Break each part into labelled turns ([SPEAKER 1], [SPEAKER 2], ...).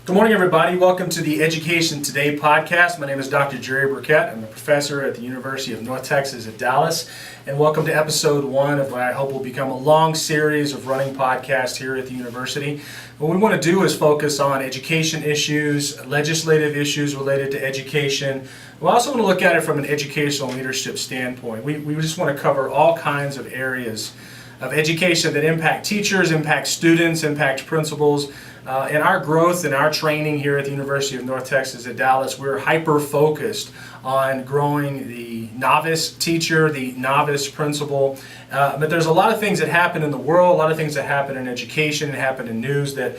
[SPEAKER 1] Good morning, everybody. Welcome to the Education Today podcast. My name is Dr. Jerry Burkett. I'm a professor at the University of North Texas at Dallas. And welcome to episode 1 of what I hope will become a long series of running podcasts here at the university. What we want to do is focus on education issues, legislative issues related to education. We also want to look at it from an educational leadership standpoint. We just want to cover all kinds of areas of education that impact teachers, impact students, impact principals. In our growth and our training here at the University of North Texas at Dallas, we're hyper-focused on growing the novice teacher, the novice principal. But there's a lot of things that happen in the world, a lot of things that happen in education and happen in news that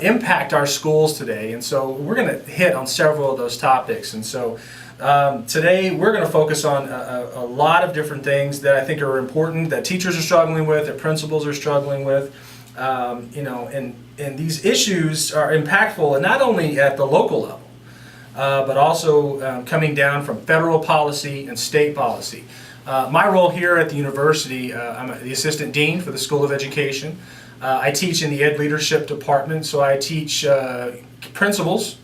[SPEAKER 1] impact our schools today. And so we're going to hit on several of those topics. And so today we're going to focus on a lot of different things that I think are important, that teachers are struggling with, that principals are struggling with. And these issues are impactful, and not only at the local level, but also coming down from federal policy and state policy. My role here at the university, I'm the assistant dean for the School of Education. I teach in the Ed Leadership Department, so I teach principals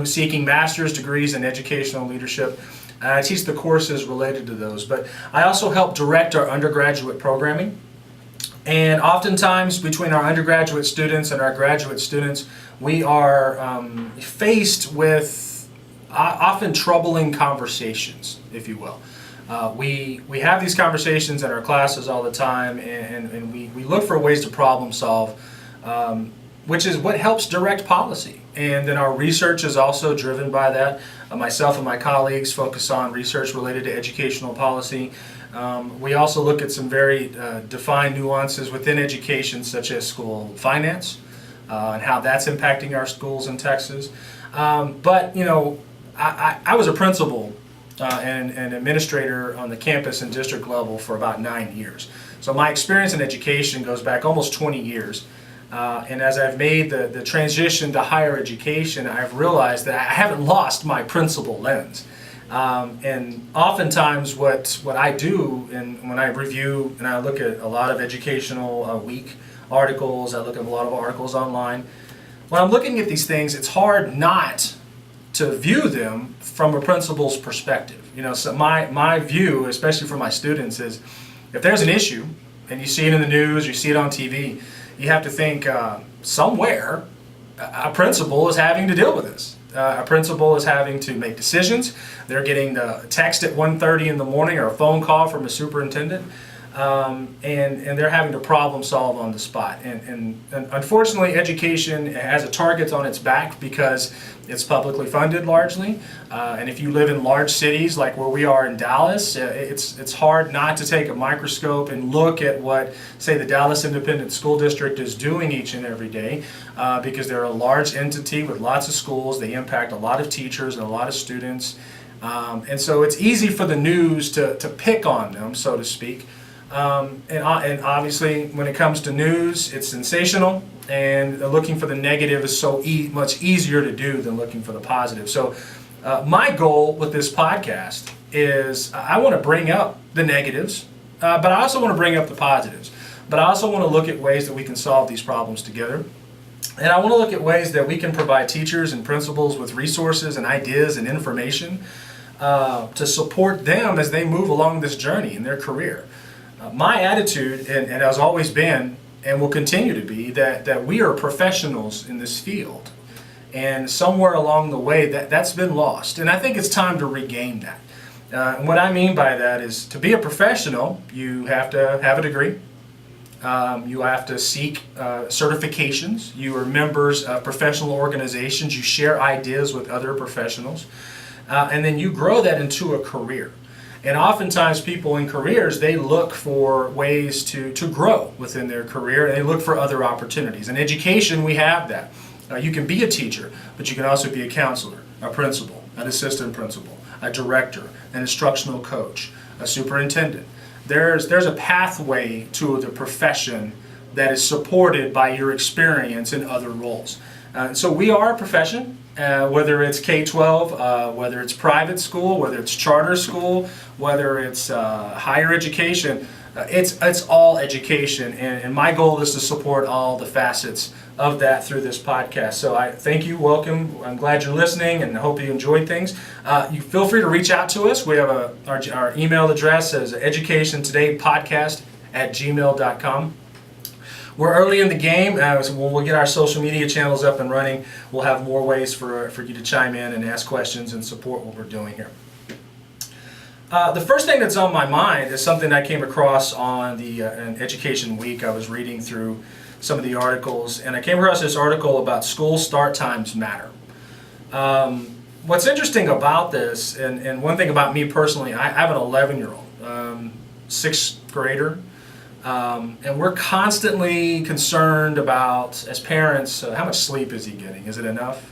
[SPEAKER 1] seeking master's degrees in educational leadership. I teach the courses related to those, but I also help direct our undergraduate programming. And oftentimes between our undergraduate students and our graduate students, we are faced with often troubling conversations, if you will. We have these conversations in our classes all the time, and we look for ways to problem solve, which is what helps direct policy. And then our research is also driven by that. Myself and my colleagues focus on research related to educational policy. We also look at some very defined nuances within education, such as school finance and how that's impacting our schools in Texas. But I was a principal and an administrator on the campus and district level for about 9 years. So my experience in education goes back almost 20 years. And as I've made the transition to higher education, I've realized that I haven't lost my principal lens. And oftentimes what I do, and when I review and I look at a lot of educational week articles, I look at a lot of articles online, when I'm looking at these things, it's hard not to view them from a principal's perspective. So my view, especially for my students, is if there's an issue and you see it in the news, you see it on TV, you have to think somewhere a principal is having to deal with this. A principal is having to make decisions. They're getting the text at 1:30 in the morning or a phone call from a superintendent, and they're having to problem solve on the spot. And unfortunately, education has a target on its back because it's publicly funded largely. And if you live in large cities like where we are in Dallas, it's hard not to take a microscope and look at what, say, the Dallas Independent School District is doing each and every day, because they're a large entity with lots of schools. They impact a lot of teachers and a lot of students. And so it's easy for the news to pick on them, so to speak. And obviously, when it comes to news, it's sensational, and looking for the negative is so much easier to do than looking for the positive. So my goal with this podcast is I want to bring up the negatives, but I also want to bring up the positives. But I also want to look at ways that we can solve these problems together. And I want to look at ways that we can provide teachers and principals with resources and ideas and information to support them as they move along this journey in their career. My attitude, and has always been, and will continue to be, that we are professionals in this field. And somewhere along the way, that's been lost. And I think it's time to regain that. And what I mean by that is, to be a professional, you have to have a degree. You have to seek certifications. You are members of professional organizations. You share ideas with other professionals. And then you grow that into a career. And oftentimes people in careers, they look for ways to grow within their career, and they look for other opportunities. In education, we have that. You can be a teacher, but you can also be a counselor, a principal, an assistant principal, a director, an instructional coach, a superintendent. There's a pathway to the profession that is supported by your experience in other roles. So we are a profession. Whether it's K-12, whether it's private school, whether it's charter school, whether it's higher education, It's all education, and my goal is to support all the facets of that through this podcast. So I thank you, welcome. I'm glad you're listening, and I hope you enjoyed things. You feel free to reach out to us. We have our email address is educationtodaypodcast@gmail.com. We're early in the game, so when we'll get our social media channels up and running, we'll have more ways for you to chime in and ask questions and support what we're doing here. The first thing that's on my mind is something I came across on an Education Week. I was reading through some of the articles, and I came across this article about school start times matter. What's interesting about this, and one thing about me personally, I have an 11-year-old, sixth grader. And we're constantly concerned about, as parents, how much sleep is he getting? Is it enough?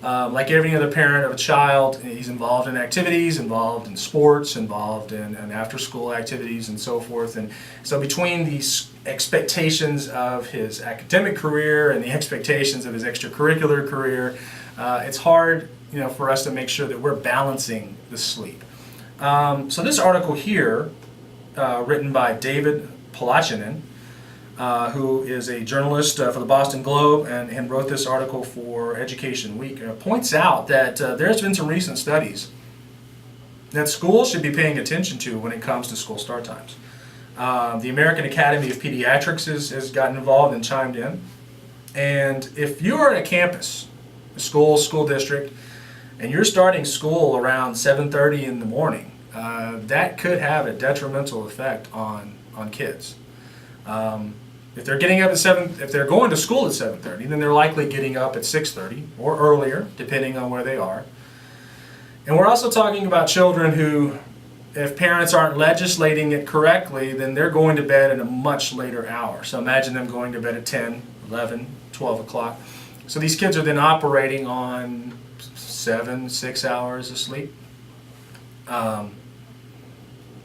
[SPEAKER 1] Like every other parent of a child, he's involved in activities, involved in sports, involved in after-school activities and so forth. And so between these expectations of his academic career and the expectations of his extracurricular career, it's hard, for us to make sure that we're balancing the sleep. So this article here, written by David Palachinin, who is a journalist for the Boston Globe and wrote this article for Education Week, points out that there's been some recent studies that schools should be paying attention to when it comes to school start times. The American Academy of Pediatrics has gotten involved and chimed in. And if you're at a campus, a school district, and you're starting school around 7:30 in the morning, that could have a detrimental effect on kids. If they're getting up at if they're going to school at 7:30, then they're likely getting up at 6:30 or earlier, depending on where they are. And we're also talking about children who, if parents aren't legislating it correctly, then they're going to bed at a much later hour. So imagine them going to bed at 10, 11, 12 o'clock. So these kids are then operating on 6 hours of sleep.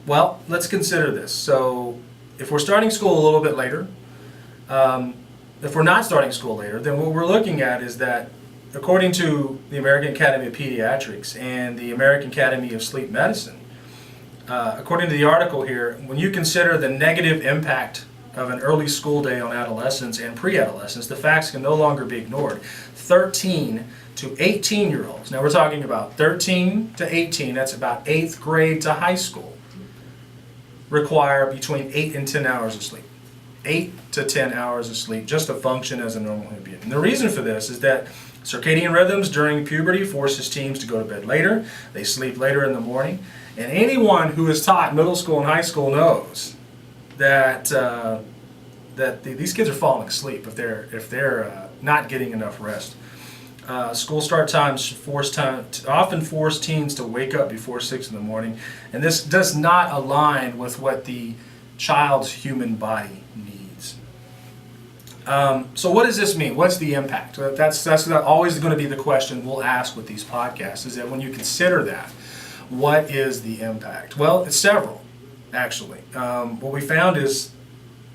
[SPEAKER 1] Well, let's consider this. So if we're starting school a little bit later, if we're not starting school later, then what we're looking at is that according to the American Academy of Pediatrics and the American Academy of Sleep Medicine, according to the article here, when you consider the negative impact of an early school day on adolescents and pre-adolescents, the facts can no longer be ignored. 13 to 18-year-olds, now we're talking about 13 to 18, that's about 8th grade to high school, require between 8 and 10 hours of sleep. 8 to 10 hours of sleep just to function as a normal human being. And the reason for this is that circadian rhythms during puberty forces teens to go to bed later. They sleep later in the morning. And anyone who is taught middle school and high school knows that these kids are falling asleep if they're not getting enough rest. School start times often force teens to wake up before 6 in the morning, and this does not align with what the child's human body needs. So what does this mean? What's the impact? That's not always going to be the question we'll ask with these podcasts, is that when you consider that, what is the impact? Well, it's several, actually. What we found is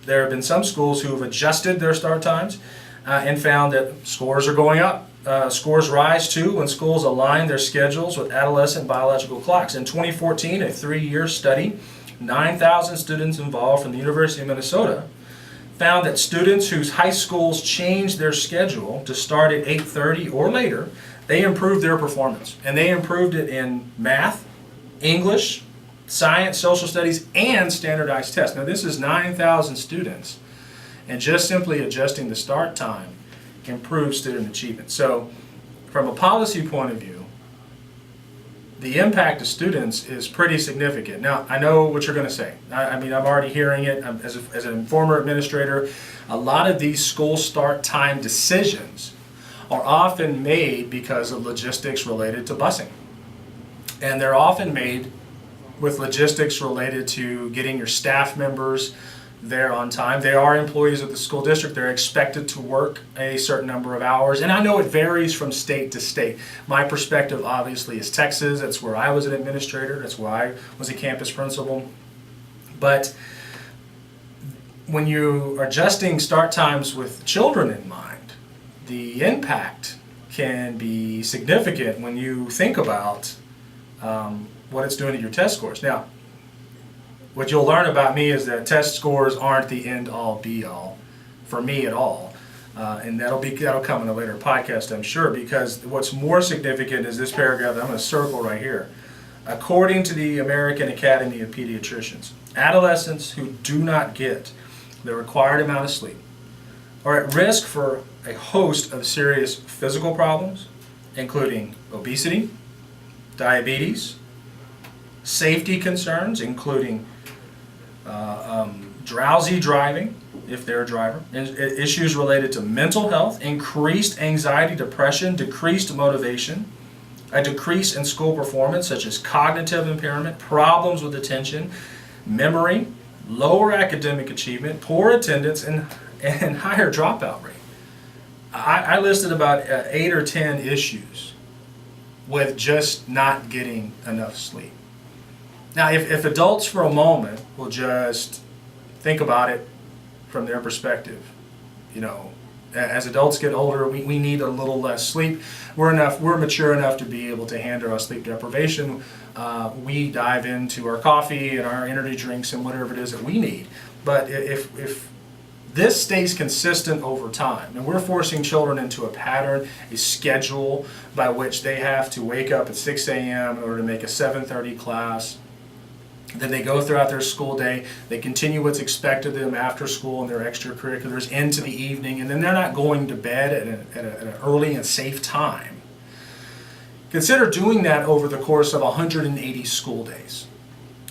[SPEAKER 1] there have been some schools who have adjusted their start times and found that scores are going up. Scores rise too when schools align their schedules with adolescent biological clocks. In 2014, a 3-year study, 9,000 students involved from the University of Minnesota found that students whose high schools changed their schedule to start at 8:30 or later, they improved their performance. And they improved it in math, English, science, social studies, and standardized tests. Now this is 9,000 students, and just simply adjusting the start time improves student achievement. So from a policy point of view, the impact to students is pretty significant. Now, I know what you're going to say. I mean, I'm already hearing it. As a former administrator, a lot of these school start time decisions are often made because of logistics related to busing. And they're often made with logistics related to getting your staff members there on time. They are employees of the school district. They're expected to work a certain number of hours. And I know it varies from state to state. My perspective obviously is Texas. That's where I was an administrator. That's where I was a campus principal. But when you are adjusting start times with children in mind, the impact can be significant when you think about what it's doing to your test scores. Now, what you'll learn about me is that test scores aren't the end-all be-all for me at all. And that'll come in a later podcast, I'm sure, because what's more significant is this paragraph that I'm going to circle right here. According to the American Academy of Pediatricians, adolescents who do not get the required amount of sleep are at risk for a host of serious physical problems, including obesity, diabetes, safety concerns, including drowsy driving, if they're a driver, issues related to mental health, increased anxiety, depression, decreased motivation, a decrease in school performance such as cognitive impairment, problems with attention, memory, lower academic achievement, poor attendance, and higher dropout rate. I listed about 8 or 10 issues with just not getting enough sleep. Now, if adults for a moment will just think about it from their perspective, you know, as adults get older, we need a little less sleep. We're mature enough to be able to handle our sleep deprivation. We dive into our coffee and our energy drinks and whatever it is that we need. But if this stays consistent over time, and we're forcing children into a pattern, a schedule by which they have to wake up at 6 a.m. in order to make a 7:30 class, then they go throughout their school day, they continue what's expected of them after school and their extracurriculars into the evening, and then they're not going to bed at an early and safe time. Consider doing that over the course of 180 school days.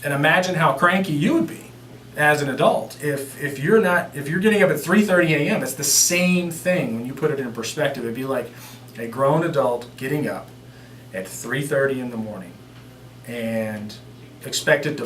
[SPEAKER 1] And imagine how cranky you would be as an adult if you're getting up at 3:30 a.m. It's the same thing when you put it in perspective. It'd be like a grown adult getting up at 3:30 in the morning and expected to